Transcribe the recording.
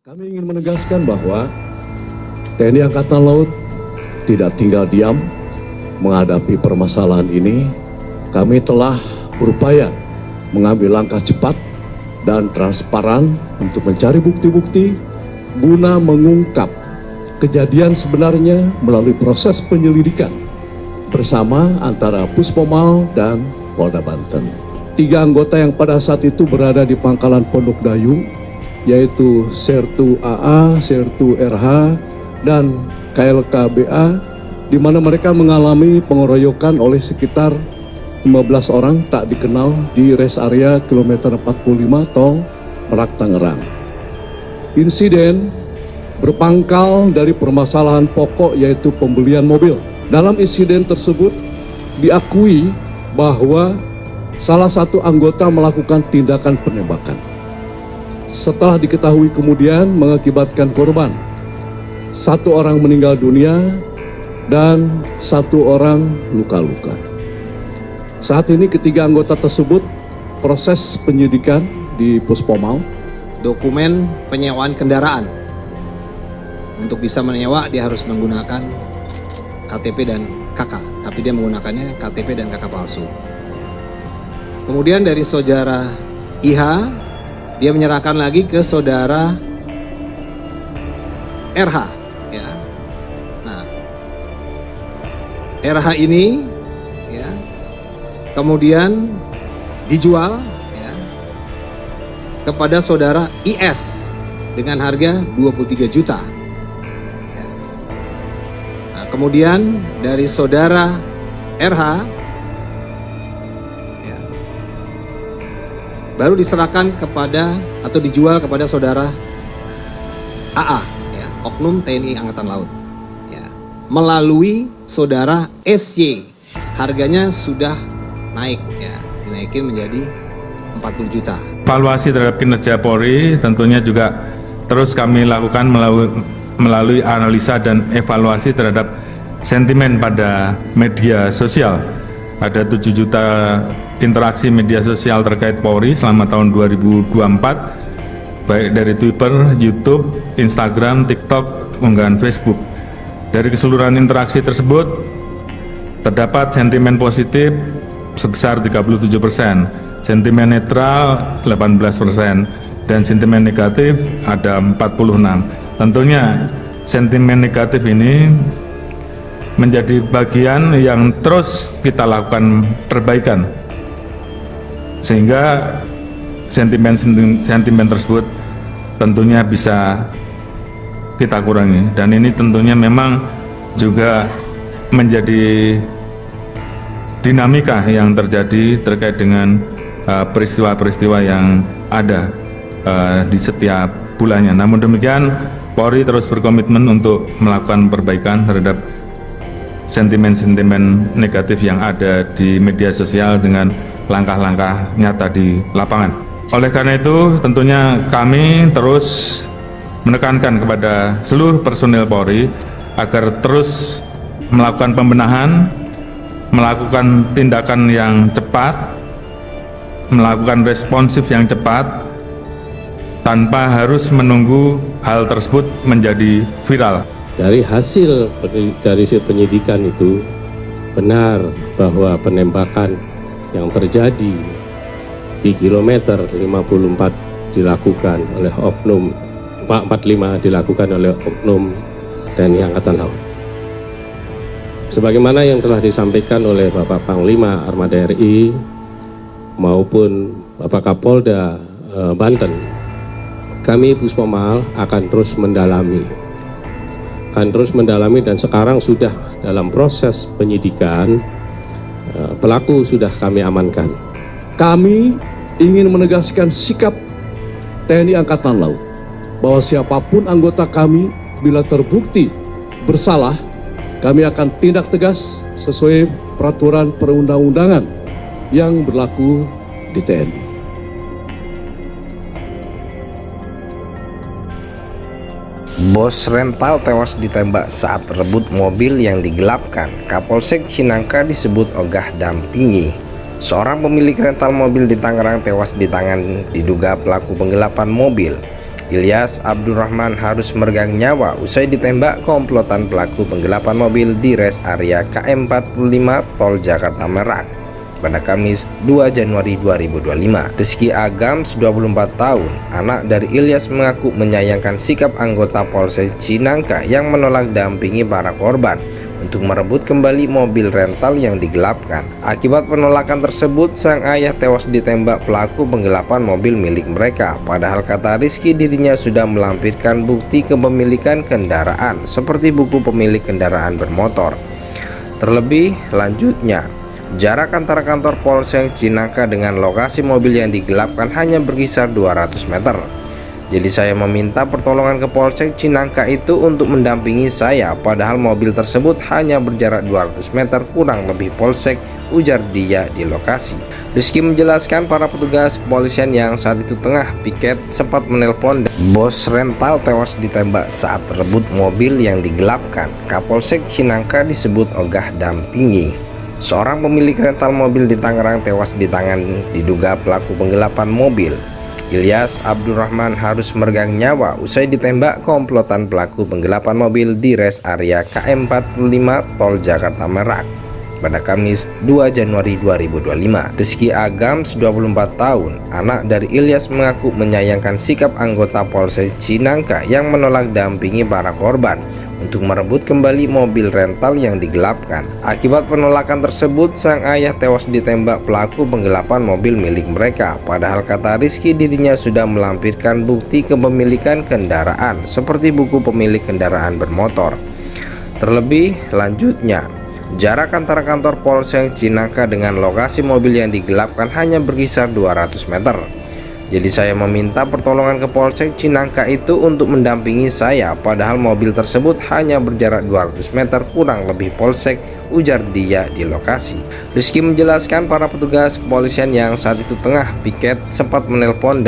Kami ingin menegaskan bahwa TNI Angkatan Laut tidak tinggal diam menghadapi permasalahan ini. Kami telah berupaya mengambil langkah cepat dan transparan untuk mencari bukti-bukti guna mengungkap kejadian sebenarnya melalui proses penyelidikan bersama antara Puspomal dan Polda Banten. 3 anggota yang pada saat itu berada di Pangkalan Pondok Dayung, yaitu Sertu AA, Sertu RH, dan KLKBA, di mana mereka mengalami pengeroyokan oleh sekitar 15 orang tak dikenal di rest area kilometer 45 tol Merak Tangerang. Insiden berpangkal dari permasalahan pokok yaitu pembelian mobil. Dalam insiden tersebut diakui bahwa salah satu anggota melakukan tindakan penembakan. Setelah diketahui kemudian mengakibatkan korban. 1 orang meninggal dunia dan 1 orang luka-luka. Saat ini ketiga anggota tersebut proses penyidikan di Puspomal. Dokumen penyewaan kendaraan. Untuk bisa menyewa dia harus menggunakan KTP dan KK, tapi dia menggunakannya KTP dan KK palsu. Kemudian dari saudara IH, dia menyerahkan lagi ke saudara RH. Ya. Nah, RH ini, ya, kemudian dijual, ya, kepada saudara IS dengan harga 23 juta. Ya. Nah, kemudian dari saudara RH, baru diserahkan kepada atau dijual kepada saudara AA, ya, Oknum TNI Angkatan Laut, ya, melalui saudara SY. Harganya sudah naik, ya, dinaikin menjadi 40 juta. Evaluasi terhadap kinerja Polri tentunya juga terus kami lakukan melalui analisa dan evaluasi terhadap sentimen pada media sosial. Ada 7 juta interaksi media sosial terkait Polri selama tahun 2024, baik dari Twitter, YouTube, Instagram, TikTok, unggahan Facebook. Dari keseluruhan interaksi tersebut terdapat sentimen positif sebesar 37%, sentimen netral 18%, dan sentimen negatif ada 46%. Tentunya sentimen negatif ini menjadi bagian yang terus kita lakukan perbaikan, sehingga sentimen tersebut tentunya bisa kita kurangi. Dan ini tentunya memang juga menjadi dinamika yang terjadi terkait dengan peristiwa-peristiwa yang ada di setiap bulannya. Namun demikian, Polri terus berkomitmen untuk melakukan perbaikan terhadap sentimen-sentimen negatif yang ada di media sosial dengan langkah-langkah nyata di lapangan. Oleh karena itu, tentunya kami terus menekankan kepada seluruh personil Polri agar terus melakukan pembenahan, melakukan tindakan yang cepat, melakukan responsif yang cepat, tanpa harus menunggu hal tersebut menjadi viral. Dari hasil penyidikan itu benar bahwa penembakan yang terjadi di kilometer 54 dilakukan oleh oknum 445 dilakukan oleh oknum TNI Angkatan Laut. Sebagaimana yang telah disampaikan oleh Bapak Panglima Armada RI maupun Bapak Kapolda Banten, kami Puspomal akan terus mendalami dan sekarang sudah dalam proses penyidikan. Pelaku sudah kami amankan. Kami ingin menegaskan sikap TNI Angkatan Laut bahwa siapapun anggota kami bila terbukti bersalah, kami akan tindak tegas sesuai peraturan perundang-undangan yang berlaku di TNI. Bos rental tewas ditembak saat rebut mobil yang digelapkan. Kapolsek Cinangka disebut ogah dampingi. Seorang pemilik rental mobil di Tangerang tewas di tangan diduga pelaku penggelapan mobil. Ilyas Abdurrahman harus meregang nyawa usai ditembak komplotan pelaku penggelapan mobil di res area KM 45 Tol Jakarta Merak pada Kamis 2 Januari 2025. Rizky Agams, 24 tahun, anak dari Ilyas, mengaku menyayangkan sikap anggota Polsek Cinangka yang menolak dampingi para korban untuk merebut kembali mobil rental yang digelapkan. Akibat penolakan tersebut, sang ayah tewas ditembak pelaku penggelapan mobil milik mereka. Padahal kata Rizky, dirinya sudah melampirkan bukti kepemilikan kendaraan seperti buku pemilik kendaraan bermotor. Terlebih lanjutnya, jarak antara kantor Polsek Cinangka dengan lokasi mobil yang digelapkan hanya berkisar 200 meter. Jadi saya meminta pertolongan ke Polsek Cinangka itu untuk mendampingi saya, padahal mobil tersebut hanya berjarak 200 meter kurang lebih polsek, ujar dia di lokasi. Rizky menjelaskan para petugas kepolisian yang saat itu tengah piket sempat menelpon bos rental tewas ditembak saat rebut mobil yang digelapkan. Kapolsek Cinangka disebut Ogah Dampingi. Seorang pemilik rental mobil di Tangerang tewas di tangan diduga pelaku penggelapan mobil. Ilyas Abdurrahman harus meregang nyawa usai ditembak komplotan pelaku penggelapan mobil di res area KM 45 Tol Jakarta Merak pada Kamis 2 Januari 2025. Rizky Agams, 24 tahun, anak dari Ilyas, mengaku menyayangkan sikap anggota Polsek Cinangka yang menolak dampingi para korban untuk merebut kembali mobil rental yang digelapkan. Akibat penolakan tersebut, sang ayah tewas ditembak pelaku penggelapan mobil milik mereka. Padahal kata Rizky, dirinya sudah melampirkan bukti kepemilikan kendaraan seperti buku pemilik kendaraan bermotor. Terlebih lanjutnya, jarak antara kantor Polsek Cinangka dengan lokasi mobil yang digelapkan hanya berkisar 200 meter. Jadi saya meminta pertolongan ke Polsek Cinangka itu untuk mendampingi saya, padahal mobil tersebut hanya berjarak 200 meter kurang lebih polsek, ujar dia di lokasi. Rizky menjelaskan para petugas kepolisian yang saat itu tengah piket sempat menelpon